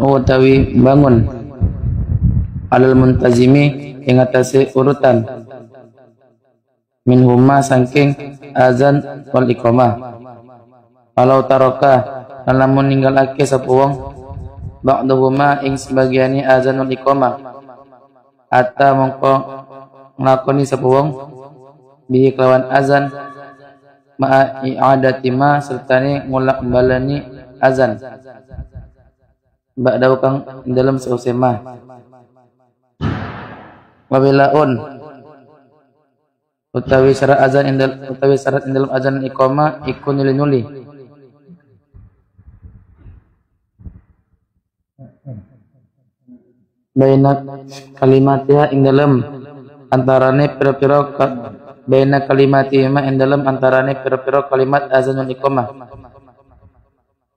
utawi bangun alal muntazimi ing atase urutan minhuma saking azan wal iqamah. Kalau taroka lamun ninggalake sapa wong ba'dahuma ing sebagiane azan wal iqamah atta mongko nglakoni sapa wong bihi kelawan azan ma'a i'adati ma sertane ngulak balani azan ba'dahu kang dalam sause ma wabilaun utawi syarat azan dalam azan iqamah iku nuli-nuli baina kalimatiha ing dalam antarane pira-pira baina kalimatima ing dalam antarane pira-pira kalimat azanul iqamah.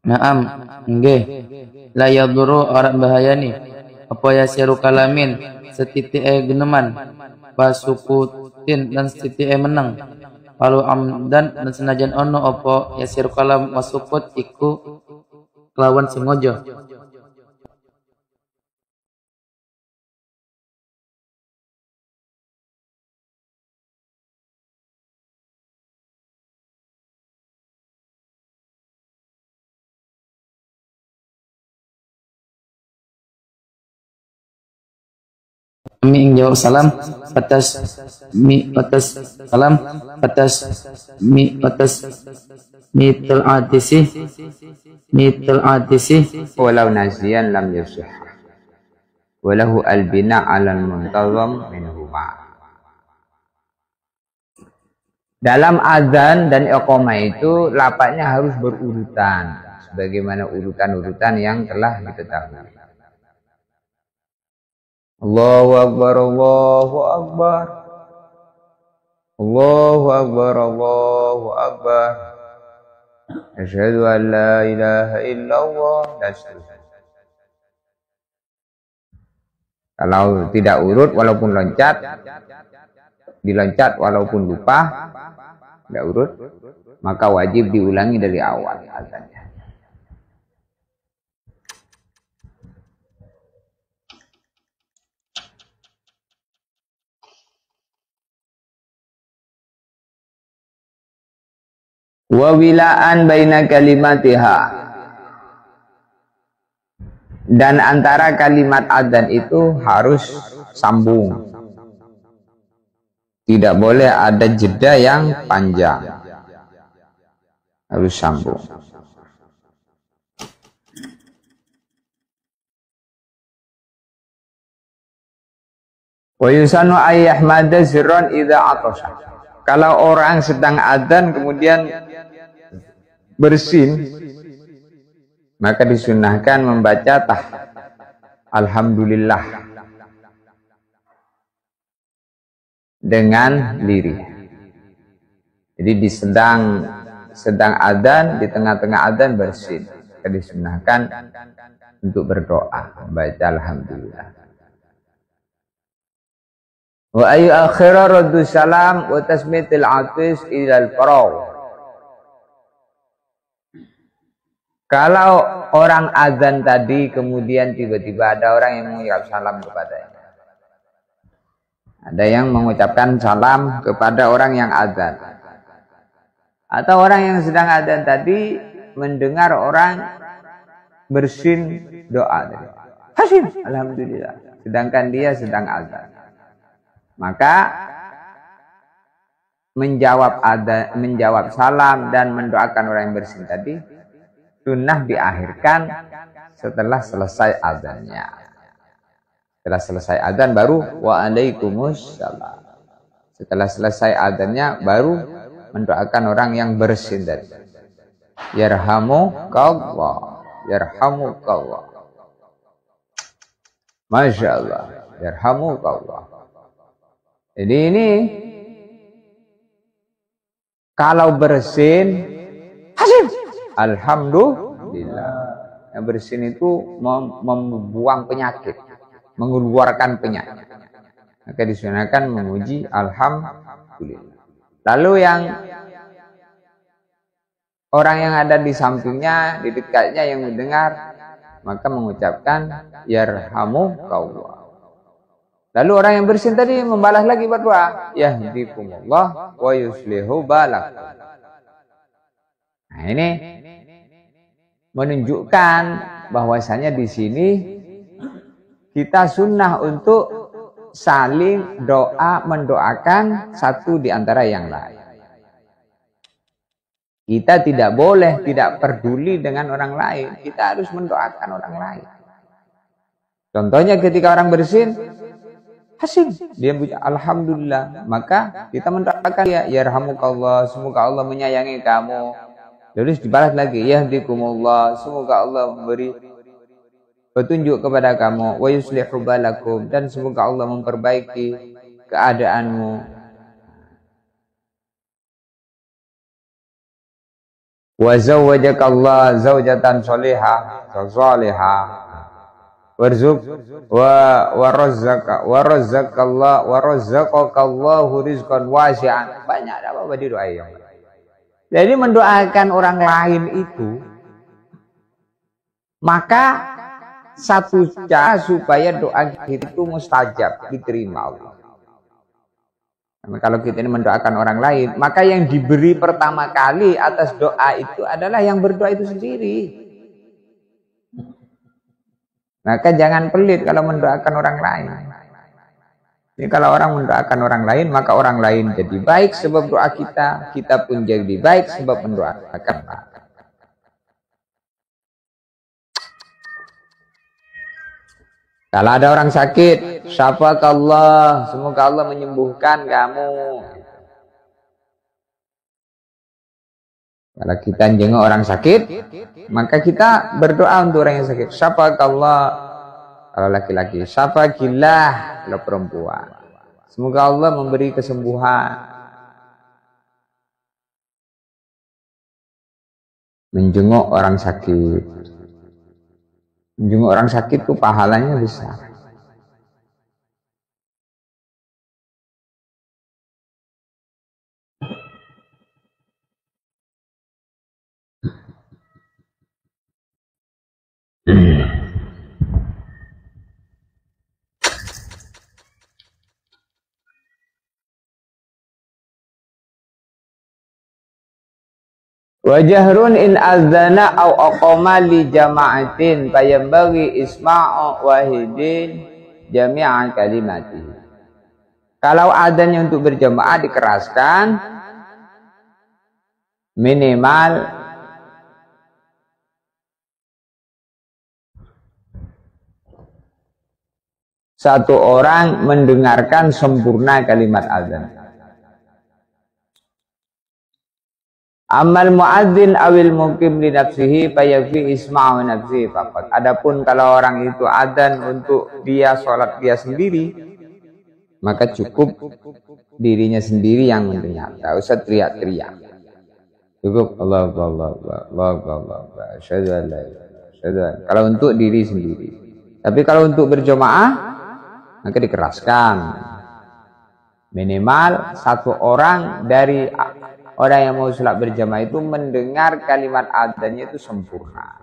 Naam, nggih. La yaduru orang bahayani apa yasiru kalamin setitike geneman wasukutin dan setitike menang. Walau amdan dan senajan ono apa yasiru kalam wasukut iku kelawan sengaja. Mi ing jawab salam atas salam atas mitul adisi walau nazian lam yusah walahu albina alal muntazam minhuma. Dalam azan dan iqamah itu lapaknya harus berurutan sebagaimana urutan-urutan yang telah ditetapkan. Allahu Akbar, Allahu Akbar, Allahu Akbar, Allahu Akbar, asyhadu an la ilaha illallah, dan seterusnya. Kalau tidak urut walaupun loncat, diloncat walaupun lupa, tidak urut, maka wajib diulangi dari awal azannya. Wawilaan baina kalimatiha, dan antara kalimat adzan itu harus sambung, tidak boleh ada jeda yang panjang, harus sambung. Wa yusanu ayyahmada sirran idza atasa. Kalau orang sedang adzan kemudian bersin, maka disunahkan membaca alhamdulillah dengan lirih. Jadi di sedang adzan, di tengah-tengah adzan bersin, maka disunahkan untuk berdoa membaca alhamdulillah. Wa ayu akhira raddu salam wa tasmitil atis ilal faragh. Kalau orang azan tadi kemudian tiba-tiba ada orang yang mengucap salam kepadanya. Ada yang mengucapkan salam kepada orang yang azan. Atau orang yang sedang azan tadi mendengar orang bersin doa tadi. Hasim, alhamdulillah. Sedangkan dia sedang azan. Maka menjawab salam dan mendoakan orang yang bersin tadi sunnah diakhirkan setelah selesai azannya. Setelah selesai azan baru waalaikumsalam. Setelah selesai azannya baru mendoakan orang yang bersin tadi. Yarhamukallah, yarhamukallah. Masya Allah, yarhamukallah. Jadi ini kalau bersin hasim, alhamdulillah. Yang bersin itu membuang penyakit, mengeluarkan penyakit. Maka disunahkan memuji alhamdulillah. Lalu yang orang yang ada di sampingnya, di dekatnya yang mendengar, maka mengucapkan yarhamukallah. Lalu orang yang bersin tadi membalas lagi berdoa, yahdikumullah wa yuslihu balakum. Nah, ini menunjukkan bahwasanya di sini kita sunnah untuk saling doa, mendoakan satu di antara yang lain. Kita tidak boleh tidak peduli dengan orang lain. Kita harus mendoakan orang lain. Contohnya ketika orang bersin, hasil dia punya alhamdulillah, maka kita mendoakan ya yarhamukallah, semoga Allah menyayangi kamu. Lalu dibalas lagi, yahdikumullah, semoga Allah memberi petunjuk kepada kamu, wa yuslihu balakum, dan semoga Allah memperbaiki keadaanmu. Wa zawwajakallah zawjatan sholihah warzuq wa razzaqakallahu rizqan wasi'an. Banyak apa di doa yang. Jadi mendoakan orang lain itu, maka satu cara supaya doa kita itu mustajab, diterima Allah. Karena kalau kita ini mendoakan orang lain, maka yang diberi pertama kali atas doa itu adalah yang berdoa itu sendiri. Maka jangan pelit kalau mendoakan orang lain. Ini kalau orang mendoakan orang lain, maka orang lain jadi baik sebab doa kita, kita pun jadi baik sebab mendoakan. Kalau ada orang sakit, syafakallah, semoga Allah menyembuhkan kamu. Kalau kita jenguk orang sakit, maka kita berdoa untuk orang yang sakit. Syafakallah. Kalau laki-laki, syafakillah. Kalau perempuan, semoga Allah memberi kesembuhan. Menjenguk orang sakit. Menjenguk orang sakit itu pahalanya besar. Wa jahrun in azana au aqama li jama'atin fayambaghi isma'u wahidin jami'a kalimati. Kalau adzannya untuk berjamaah dikeraskan, minimal satu orang mendengarkan sempurna kalimat adzan. Amal muadzin awil mukim li nafsihi fayafi isma'u nafsihi faqat. Adapun kalau orang itu adzan untuk dia sholat dia sendiri, maka cukup dirinya sendiri yang mendengar. Tak usah teriak-teriak. Cukup Allah. Kalau untuk diri sendiri. Tapi kalau untuk berjamaah, maka dikeraskan. Minimal satu orang dari orang yang mau sholat berjamaah itu mendengar kalimat adzannya itu sempurna.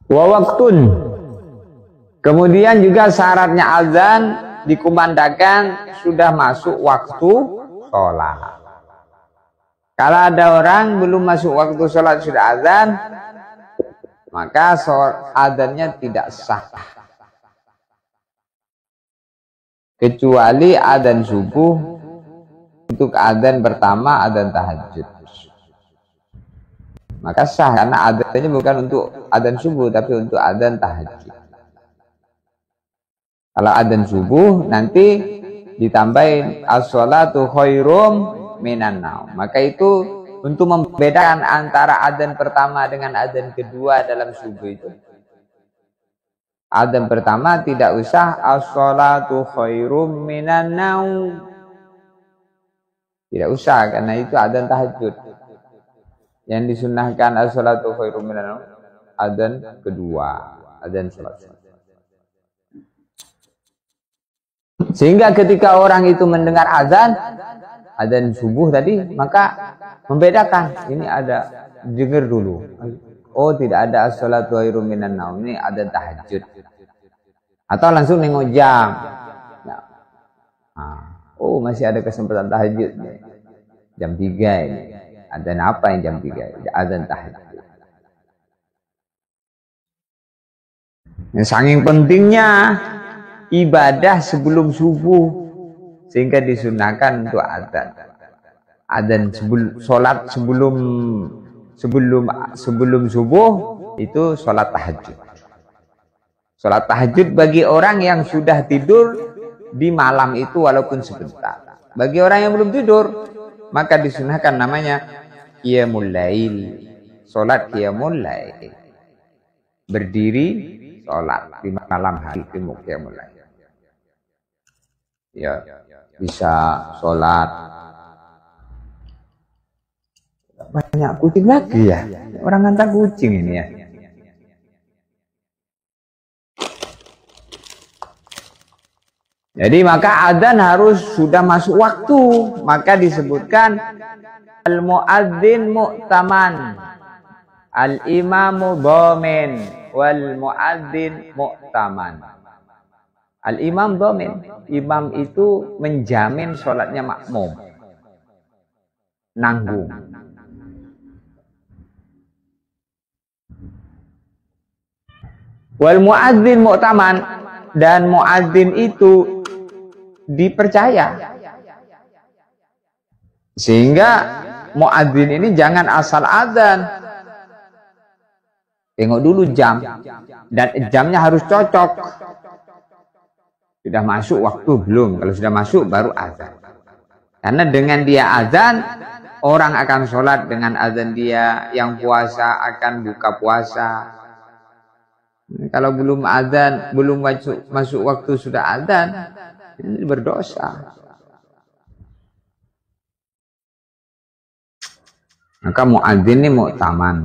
Wa waktun. Kemudian juga syaratnya azan dikumandangkan sudah masuk waktu sholat. Kalau ada orang belum masuk waktu sholat sudah azan, maka adzannya tidak sah. Kecuali adzan subuh untuk adzan pertama, adzan tahajud. Maka sah karena adzannya bukan untuk adzan subuh tapi untuk adzan tahajud. Kalau adzan subuh nanti ditambahin as-sholatu khairum minan naum. Maka itu untuk membedakan antara adzan pertama dengan adzan kedua dalam subuh itu. Adzan pertama tidak usah as-sholatu khairum minan naum. Tidak usah karena itu adzan tahajud. Yang disunnahkan as-sholatu khairum minan naum adzan kedua, adzan salat. Sehingga ketika orang itu mendengar azan subuh tadi, maka membedakan. Ini ada, dengar dulu. Oh, tidak ada as-salatu khairum minan naum, ini ada tahajud. Atau langsung nengok jam. Oh, masih ada kesempatan tahajud nih. Jam 3 ini. Azan apa yang jam 3? Azan tahajud. Yang saking pentingnya ibadah sebelum subuh, sehingga disunahkan untuk azan. Azan sholat sebelum subuh itu sholat tahajud. Sholat tahajud bagi orang yang sudah tidur di malam itu walaupun sebentar. Bagi orang yang belum tidur, maka disunahkan namanya qiyamul lail. Sholat qiyamul lail. Berdiri sholat di malam hari itu qiyamul lail. Ya, bisa sholat. Banyak kucing lagi ya. Orang ngantar kucing ini ya. Jadi maka adzan harus sudah masuk waktu. Maka disebutkan al-muadzin mu'taman, al-imamu dhamin, wal muadzin mu'taman. Al-imam dhamin, imam itu menjamin sholatnya makmum, nanggung. Wal muadzin mu'taman, dan muadzin itu dipercaya. Sehingga muadzin ini jangan asal adzan. Tengok dulu jam, dan jamnya harus cocok. Sudah masuk waktu belum? Kalau sudah masuk baru azan. Karena dengan dia azan, orang akan sholat dengan azan dia. Yang puasa akan buka puasa. Kalau belum azan, belum masuk waktu sudah azan, ini berdosa. Maka muadzin ini mu'taman.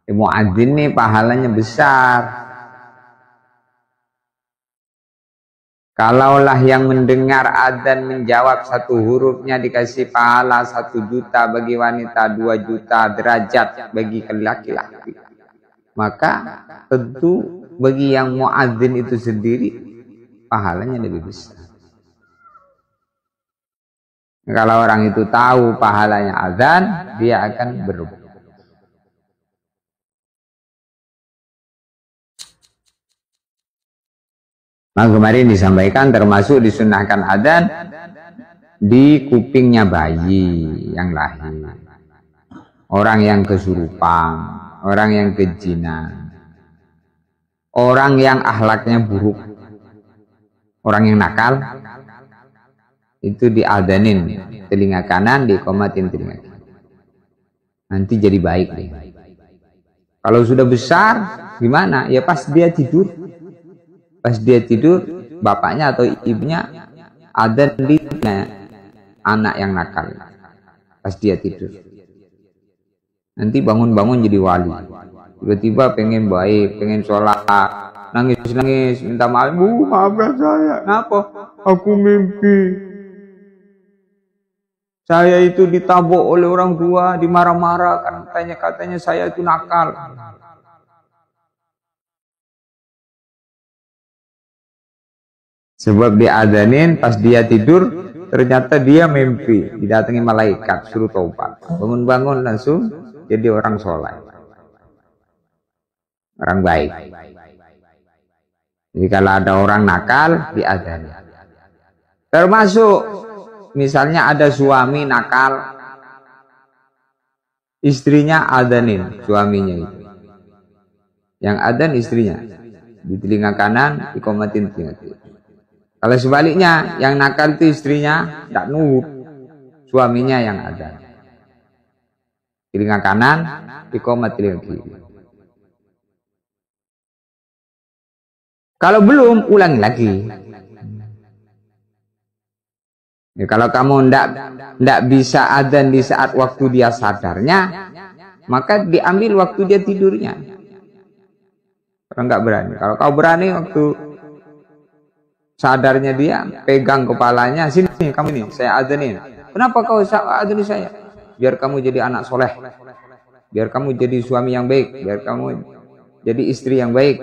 Muadzin ini pahalanya besar. Kalaulah yang mendengar adzan menjawab satu hurufnya dikasih pahala 1 juta bagi wanita, 2 juta derajat bagi laki-laki. Maka tentu bagi yang muadzin itu sendiri pahalanya lebih besar. Kalau orang itu tahu pahalanya adzan, dia akan berubah. Nah, kemarin disampaikan termasuk disunahkan adzan di kupingnya bayi yang lahir, orang yang kesurupan, orang yang kejinan, orang yang akhlaknya buruk, orang yang nakal, itu diadzanin telinga kanan, dikomatin telinga kiri. Nanti jadi baik nih. Kalau sudah besar gimana? Ya pas dia tidur. Pas dia tidur, bapaknya atau ibunya adzan di anak yang nakal. Pas dia tidur. Nanti bangun-bangun jadi wali. Tiba-tiba pengen baik, pengen sholat, nangis-nangis, minta maaf. Bu, maafkan saya. Kenapa? Aku mimpi. Saya itu ditabok oleh orang tua, dimarah-marah, katanya saya itu nakal. Sebab diadzanin pas dia tidur, ternyata dia mimpi, didatangi malaikat, suruh taubat. Bangun-bangun langsung jadi orang soleh. Orang baik. Jadi kalau ada orang nakal, diadzanin. Termasuk, misalnya ada suami nakal, istrinya adzanin, suaminya itu. Yang adzan istrinya. Di telinga kanan, dikomatin telinga kiri. Kalau sebaliknya, yang nakal itu istrinya tidak nurut, suaminya yang adzan. Telinga kanan, iqamat telinga kiri. Kalau belum, ulangi lagi. Ya, kalau kamu tidak bisa adzan di saat waktu dia sadarnya, maka diambil waktu dia tidurnya. Kalau nggak berani, kalau kau berani waktu sadarnya dia, pegang kepalanya, sini kamu ini, saya adzanin. Kenapa kau adzani saya? Biar kamu jadi anak soleh, biar kamu jadi suami yang baik, biar kamu jadi istri yang baik.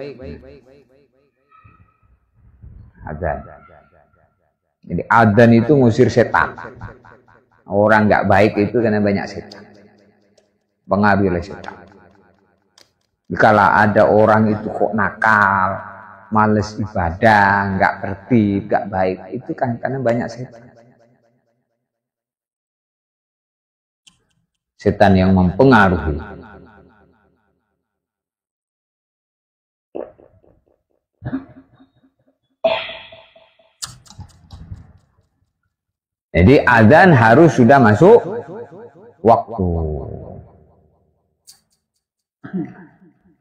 Adzan. Jadi adzan itu ngusir setan. Orang nggak baik itu karena banyak setan, pengaruh oleh setan. Kalau ada orang itu kok nakal, males ibadah, nggak tertib, nggak baik, itu kan karena banyak setan. Setan yang mempengaruhi. Jadi adzan harus sudah masuk waktu.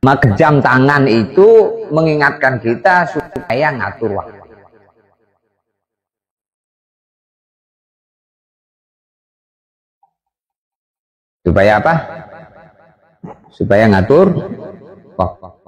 Maka jam tangan itu mengingatkan kita supaya ngatur waktu. Supaya apa? Supaya ngatur waktu.